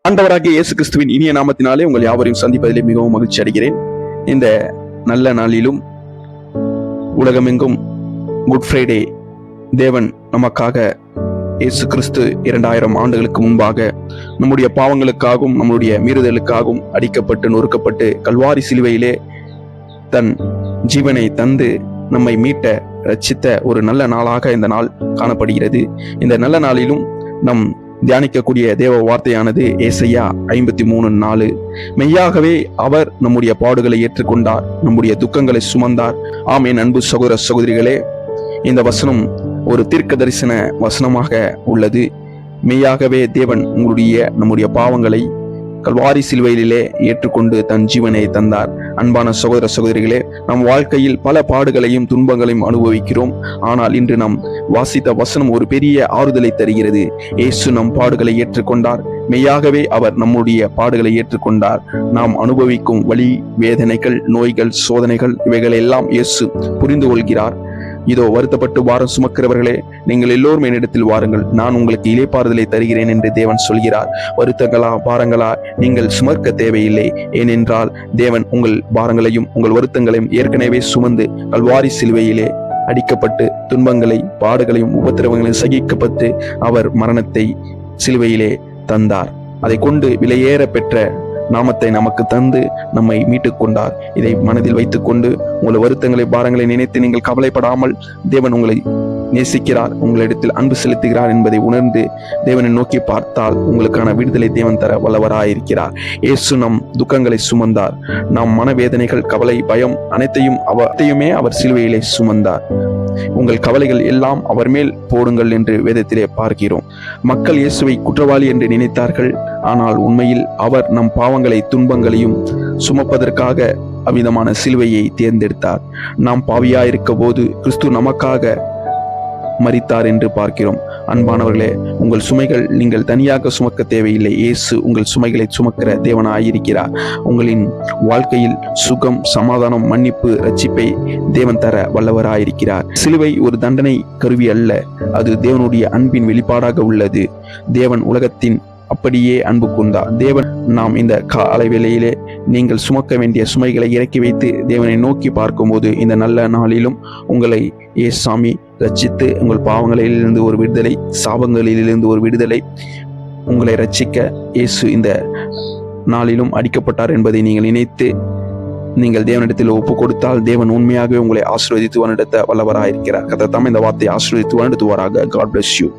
ஆண்டவராகிய இயேசு கிறிஸ்துவின் இனிய நாமத்தினாலே உங்கள் யாவரையும் சந்திப்பதிலே மிகவும் மகிழ்ச்சி அடைகிறேன். இந்த நல்ல நாளிலும் உலகமெங்கும் குட் ஃப்ரைடே தேவன் நமக்காக இயேசு கிறிஸ்து 2000 ஆண்டுகளுக்கு முன்பாக நம்முடைய பாவங்களுக்காகவும் நம்முடைய மீறுதலுக்காகவும் அடிக்கப்பட்டு நொறுக்கப்பட்டு கல்வாரி சிலுவையிலே தன் ஜீவனை தந்து நம்மை மீட்ட ரட்சித்த ஒரு நல்ல நாளாக இந்த நாள் காணப்படுகிறது. இந்த நல்ல நாளிலும் நம் தியானிக்கக்கூடிய தேவ வார்த்தையானது ஏசாயா 53:4. மெய்யாகவே அவர் நம்முடைய பாடுகளை ஏற்றுக்கொண்டார், நம்முடைய துக்கங்களை சுமந்தார். ஆம், என் அன்பு சகோதர சகோதரிகளே, இந்த வசனம் ஒரு தீர்க்க தரிசன வசனமாக உள்ளது. மெய்யாகவே தேவன் நம்முடைய பாவங்களை கல்வாரி சிலுவையிலே ஏற்றுக்கொண்டு தன் ஜீவனை தந்தார். அன்பான சகோதர சகோதரிகளே, நம் வாழ்க்கையில் பல பாடுகளையும் துன்பங்களையும் அனுபவிக்கிறோம். ஆனால் இன்று நாம் வாசித்த வசனம் ஒரு பெரிய ஆறுதலை தருகிறது. இயேசு நம் பாடுகளை ஏற்றுக்கொண்டார். மெய்யாகவே அவர் நம்முடைய பாடுகளை ஏற்றுக்கொண்டார். நாம் அனுபவிக்கும் வலி, வேதனைகள், நோய்கள், சோதனைகள் இவைகள் எல்லாம் இயேசு புரிந்து கொள்கிறார். இதோ வருத்தப்பட்டு பாரம் சுமக்கிறவர்களே, நீங்கள் எல்லோரும் என்னிடத்தில் வாருங்கள், நான் உங்களுக்கு இளைப்பாறுதலை தருகிறேன் என்று தேவன் சொல்கிறார். வருத்தங்களா, பாரங்களா, நீங்கள் சுமக்க தேவையில்லை. ஏனென்றால் தேவன் உங்கள் பாரங்களையும் உங்கள் வருத்தங்களையும் ஏற்கனவே சுமந்து கல்வாரி சிலுவையிலே அடிக்கப்பட்டு துன்பங்களை, பாடுகளையும் உபத்திரவங்களையும் சகிக்கப்பட்டு அவர் மரணத்தை சிலுவையிலே தந்தார். அதை கொண்டு விலையேற பெற்ற நாமத்தை நமக்கு தந்து நம்மை மீட்டுக் கொண்டார். இதை மனதில் வைத்துக் கொண்டு உங்கள் வருத்தங்களை, பாரங்களை நினைத்து நீங்கள் கவலைப்படாமல் தேவன் உங்களை நேசிக்கிறார், உங்களிடத்தில் அன்பு செலுத்துகிறார் என்பதை உணர்ந்து தேவனை நோக்கி பார்த்தால் உங்களுக்கான விடுதலை தேவன் தர வல்லவராயிருக்கிறார். இயேசு நம் துக்கங்களை சுமந்தார். நம் மனவேதனைகள், கவலை, பயம் அனைத்தையுமே அவர் சிலுவையிலே சுமந்தார். உங்கள் கவலைகள் எல்லாம் அவர் மேல் போடுங்கள் என்று வேதத்திலே பார்க்கிறோம். மக்கள் இயேசுவை குற்றவாளி என்று நினைத்தார்கள். ஆனால் உண்மையில் அவர் நம் பாவங்களை, துன்பங்களையும் சுமப்பதற்காக அவ்விதமான சிலுவையை தேர்ந்தெடுத்தார். நாம் பாவியாயிருக்க போது கிறிஸ்து நமக்காக மரித்தார் என்று பார்க்கிறோம். அன்பானவர்களே, உங்கள் சுமைகள் நீங்கள் தனியாக சுமக்க தேவையில்லை. இயேசு உங்கள் சுமைகளை சுமக்கிற தேவனாயிருக்கிறார். உங்களின் வாழ்க்கையில் சுகம், சமாதானம், மன்னிப்பு, ரட்சிப்பை தேவன் தர வல்லவராயிருக்கிறார். சிலுவை ஒரு தண்டனை கருவி அல்ல, அது தேவனுடைய அன்பின் வெளிப்பாடாக உள்ளது. தேவன் உலகத்தின் அப்படியே அன்பு கொண்டார். தேவன் நாம் இந்த காலை வேளையிலே நீங்கள் சுமக்க வேண்டிய சுமைகளை இறக்கி வைத்து தேவனை நோக்கி பார்க்கும்போது இந்த நல்ல நாளிலும் உங்களை ஏசாமி ரட்சித்து உங்கள் பாவங்களிலிருந்து ஒரு விடுதலை, சாபங்களிலிருந்து ஒரு விடுதலை, உங்களை ரட்சிக்க இயேசு இந்த நாளிலும் அடிக்கப்பட்டார் என்பதை நீங்கள் நினைத்து நீங்கள் தேவனிடத்தில் ஒப்பு கொடுத்தால் தேவன் உண்மையாகவே உங்களை ஆசீர்வதித்து வழிநடத்த வல்லவராயிருக்கிறார். கர்த்தர் தாமே இந்த வார்த்தையை ஆசீர்வதித்து வழிநடத்துவாராக. God bless you.